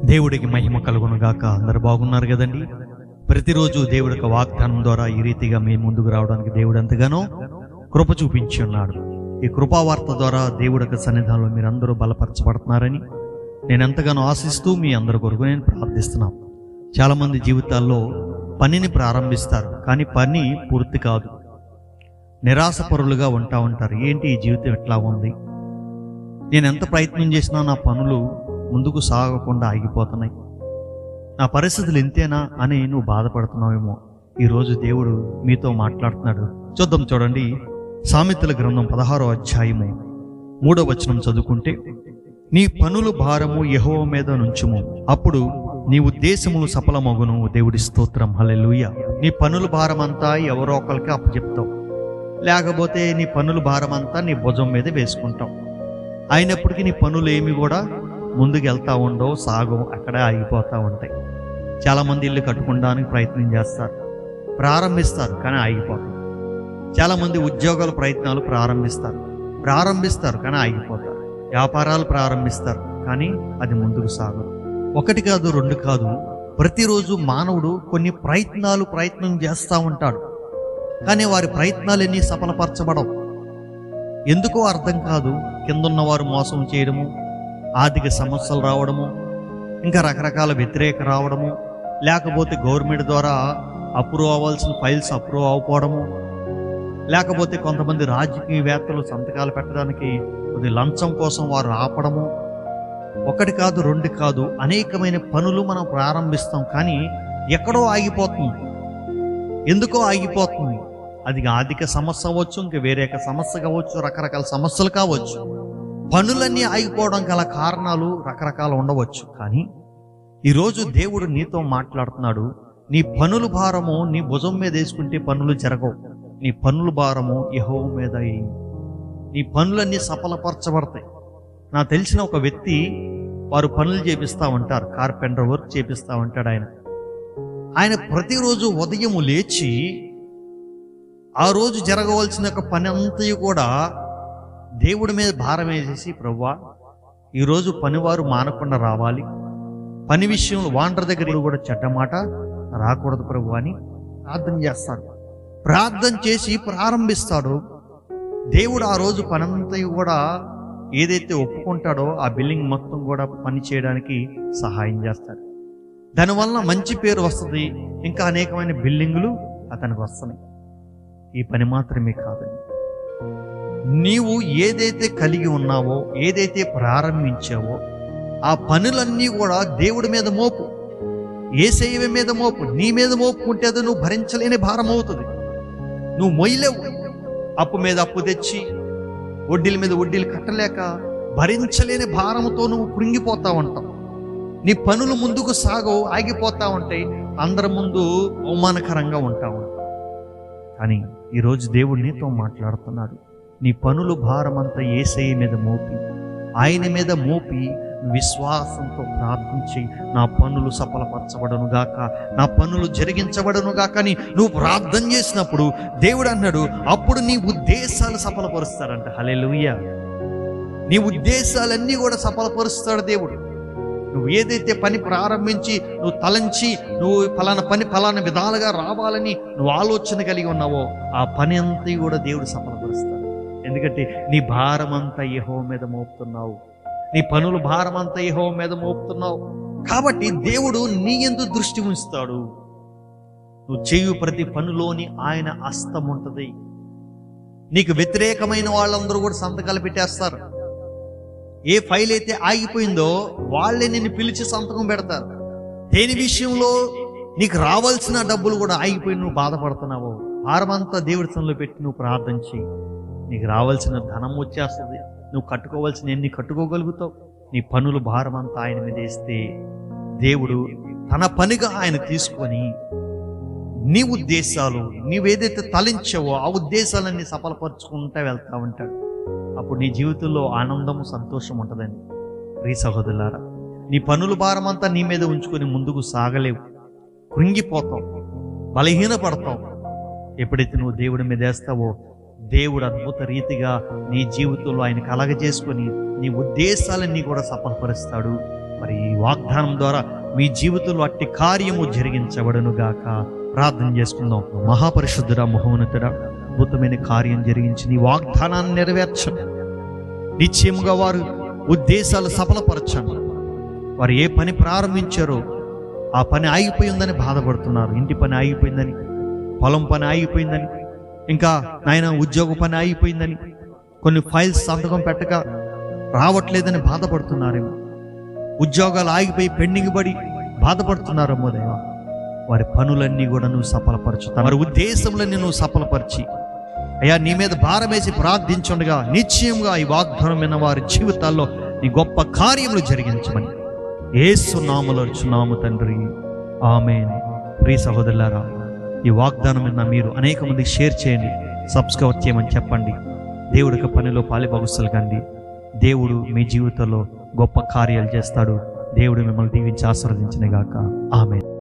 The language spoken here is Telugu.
దేవుడికి మహిమ కలుగును గాక. అందరు బాగున్నారు కదండి. ప్రతిరోజు దేవుడి యొక్క వాగ్దానం ద్వారా ఈ రీతిగా మీ ముందుకు రావడానికి దేవుడు ఎంతగానో కృప చూపించి ఉన్నాడు. ఈ కృపావార్త ద్వారా దేవుడి యొక్క సన్నిధానంలో మీరందరూ బలపరచబడుతున్నారని నేను ఎంతగానో ఆశిస్తూ మీ అందరి కొరకు నేను ప్రార్థిస్తున్నాను. చాలామంది జీవితాల్లో పనిని ప్రారంభిస్తారు, కానీ పని పూర్తి కాదు. నిరాశపరులుగా ఉంటారు. ఏంటి ఈ జీవితం ఎట్లా ఉంది, నేను ఎంత ప్రయత్నం చేసినా నా పనులు ముందుకు సాగకుండా ఆగిపోతున్నాయి, నా పరిస్థితులు ఇంతేనా అని నువ్వు బాధపడుతున్నావేమో. ఈరోజు దేవుడు మీతో మాట్లాడుతున్నాడు. చూడండి, సామెతల గ్రంథం 16వ అధ్యాయము 3వ వచనం చదువుకుంటే, నీ పనులు భారము యెహోవా మీద నుంచుము, అప్పుడు నీ ఉద్దేశములు సఫలమగును. దేవుడి స్తోత్రం, హల్లెలూయా. నీ పనుల భారం అంతా ఎవరో ఒకరికి అప్పచెప్తావు, లేకపోతే నీ పనుల భారం అంతా నీ భుజం మీద వేసుకుంటావు. అయినప్పటికీ నీ పనులు ఏమి కూడా ముందుకు వెళ్తూ ఉండవు, సాగం అక్కడే ఆగిపోతూ ఉంటాయి. చాలామంది ఇల్లు కట్టుకోవడానికి ప్రయత్నం చేస్తారు, ప్రారంభిస్తారు కానీ ఆగిపోతారు. చాలామంది ఉద్యోగాల ప్రయత్నాలు ప్రారంభిస్తారు కానీ ఆగిపోతారు. వ్యాపారాలు ప్రారంభిస్తారు కానీ అది ముందుకు సాగదు. ఒకటి కాదు, రెండు కాదు, ప్రతిరోజు మానవుడు కొన్ని ప్రయత్నం చేస్తూ ఉంటాడు, కానీ వారి ప్రయత్నాలన్నీ సఫలపరచబడవు. ఎందుకో అర్థం కాదు. కిందున్నవారు మోసం చేయడము, ఆర్థిక సమస్యలు రావడము, ఇంకా రకరకాల వ్యతిరేక రావడము, లేకపోతే గవర్నమెంట్ ద్వారా అప్రూవ్ అవ్వాల్సిన ఫైల్స్ అప్రూవ్ అవ్వకపోవడము, లేకపోతే కొంతమంది రాజకీయవేత్తలు సంతకాలు పెట్టడానికి కొద్ది లంచం కోసం వారు ఆపడము. ఒకటి కాదు, రెండు కాదు, అనేకమైన పనులు మనం ప్రారంభిస్తాం, కానీ ఎక్కడో ఆగిపోతుంది. ఎందుకో ఆగిపోతుంది. అది ఆర్థిక సమస్య అవ్వచ్చు, ఇంకా వేరే సమస్య కావచ్చు, రకరకాల సమస్యలు కావచ్చు. పనులన్నీ ఆగిపోవడం గల కారణాలు రకరకాలు ఉండవచ్చు. కానీ ఈరోజు దేవుడు నీతో మాట్లాడుతున్నాడు. నీ పనుల భారము నీ భుజం మీద వేసుకుంటే పనులు జరగవు. నీ పనుల భారము యెహోవా మీద వేయి. నీ పనులన్నీ సఫలపరచబడతాయి. నాకు తెలిసిన ఒక వ్యక్తి, వారు పనులు చేపిస్తూ ఉంటారు, కార్పెంటర్ వర్క్ చేపిస్తూ ఉంటాడు. ఆయన ప్రతిరోజు ఉదయం లేచి ఆ రోజు జరగవలసిన ఒక పని అంతయు కూడా దేవుడి మీద భారం వేసేసి, ప్రభువా ఈరోజు పనివారు మానకుండా రావాలి, పని విషయంలో వాండర్ దగ్గర కూడా చెడ్డ మాట రాకూడదు ప్రభు అని ప్రార్థన చేస్తాడు. ప్రార్థన చేసి ప్రారంభిస్తాడు. దేవుడు ఆ రోజు పనంతయు కూడా ఏదైతే ఒప్పుకుంటాడో ఆ బిల్డింగ్ మొత్తం కూడా పని చేయడానికి సహాయం చేస్తాడు. దానివల్ల మంచి పేరు వస్తుంది, ఇంకా అనేకమైన బిల్డింగులు అతనికి వస్తున్నాయి. ఈ పని మాత్రమే కాదండి, నీవు ఏదైతే కలిగి ఉన్నావో, ఏదైతే ప్రారంభించావో ఆ పనులన్నీ కూడా దేవుడి మీద మోపు, యేసయ్య మీద మోపు. నీ మీద మోపుకుంటే అది నువ్వు భరించలేని భారం అవుతుంది. నువ్వు మొయ్యలేవు. అప్పు మీద అప్పు తెచ్చి వడ్డీల మీద వడ్డీలు కట్టలేక భరించలేని భారంతో నువ్వు కృంగిపోతా ఉంటావు. నీ పనులు ముందుకు సాగవు, ఆగిపోతా ఉంటాయి, అందరి ముందు అవమానకరంగా ఉంటావు. కానీ ఈరోజు దేవుడు నీతో మాట్లాడుతున్నాడు. నీ పనులు భారమంతా యేసయ్య మీద మోపి, ఆయన మీద మోపి విశ్వాసంతో ప్రార్థించి, నా పనులు సఫలపరచబడను గాక, నా పనులు జరిగించబడను గాక అని నువ్వు ప్రార్థన చేసినప్పుడు దేవుడు అన్నాడు, అప్పుడు నీ ఉద్దేశాలు సఫలపరుస్తాడంట. హల్లెలూయా. నీ ఉద్దేశాలన్నీ కూడా సఫలపరుస్తాడు దేవుడు. నువ్వు ఏదైతే పని ప్రారంభించి నువ్వు తలంచి నువ్వు ఫలానా పని ఫలానా విధాలుగా రావాలని నువ్వు ఆలోచన కలిగి ఉన్నావో ఆ పని అంతా కూడా దేవుడు సఫలపరుస్తాడు. ఎందుకంటే నీ భారం అంతా యెహోవా మీద మోపుతున్నావు, నీ పనుల భారం అంతా యెహోవా మీద మోపుతున్నావు. కాబట్టి దేవుడు నీ యందు దృష్టి ఉంచుతాడు. నువ్వు చేయు ప్రతి పనిలోని ఆయన హస్తం ఉంటుంది. నీకు వ్యతిరేకమైన వాళ్ళందరూ కూడా సంతకాలు పెట్టేస్తారు. ఏ ఫైల్ అయితే ఆగిపోయిందో వాళ్ళే నిన్ను పిలిచి సంతకం పెడతారు. దేని విషయంలో నీకు రావాల్సిన డబ్బులు కూడా ఆగిపోయి నువ్వు బాధపడుతున్నావో భారమంతా దేవుడి సన్నిధిలో పెట్టి నువ్వు ప్రార్థించి, నీకు రావాల్సిన ధనం వచ్చేస్తుంది, నువ్వు కట్టుకోవాల్సిన ఎన్ని కట్టుకోగలుగుతావు. నీ పనుల భారం అంతా ఆయన మీద వేస్తే దేవుడు తన పనిగా ఆయన తీసుకొని నీ ఉద్దేశాలు నీవేదైతే తలించావో ఆ ఉద్దేశాలన్నీ సఫలపరుచుకుంటూ వెళ్తా ఉంటాడు. అప్పుడు నీ జీవితంలో ఆనందము, సంతోషం ఉంటుందండి. ప్రియ సహోదరులారా, నీ పనుల భారం అంతా నీ మీద ఉంచుకొని ముందుకు సాగలేవు, కృంగిపోతావు, బలహీనపడతావు. ఎప్పుడైతే నువ్వు దేవుడి మీద వేస్తావో దేవుడు అద్భుత రీతిగా నీ జీవితంలో ఆయన కలగజేసుకొని నీ ఉద్దేశాలన్నీ కూడా సఫలపరుస్తాడు. మరి ఈ వాగ్దానం ద్వారా మీ జీవితంలో అట్టి కార్యము జరిగించబడును గాక. ప్రార్థన చేసుకుందాం. మహాపరిశుద్ధుడా, మహోన్నతుడా, అద్భుతమైన కార్యం జరిగించి నీ వాగ్దానాన్ని నెరవేర్చండి. నిశ్చయముగా వారు ఉద్దేశాలు సఫలపరచండి. వారు ఏ పని ప్రారంభించారో ఆ పని ఆగిపోయిందని బాధపడుతున్నారు. ఇంటి పని ఆగిపోయిందని, పొలం పని ఆగిపోయిందని, ఇంకా నాయన ఉద్యోగ పని ఆగిపోయిందని, కొన్ని ఫైల్స్ సంతకం పెట్టక రావట్లేదని బాధపడుతున్నారేమో, ఉద్యోగాలు ఆగిపోయి పెండింగ్ పడి బాధపడుతున్నారేమో దేవా. వారి పనులన్నీ కూడా నువ్వు సఫలపరచుతావు. వారి ఉద్దేశంలన్నీ నువ్వు సఫలపరిచి అయ్యా నీ మీద భారం వేసి ప్రార్థించుండగా నిశ్చయంగా ఈ వాగ్దానం విన్న వారి జీవితాల్లో నీ గొప్ప కార్యములు జరిగించమని యేసు నామములో అర్చున్నాము తండ్రి, ఆమేన్. ప్రియ సహోదరులారా, ఈ వాగ్దానం విన్న మీరు అనేక మందికి షేర్ చేయండి, సబ్స్క్రైబ్ చేయమని చెప్పండి. దేవుడికి పనిలో పాలిభాగస్తులు కండి. దేవుడు మీ జీవితంలో గొప్ప కార్యాలు చేస్తాడు. దేవుడు మిమ్మల్ని దీవించి ఆశీర్వదించును గాక. ఆమేన్.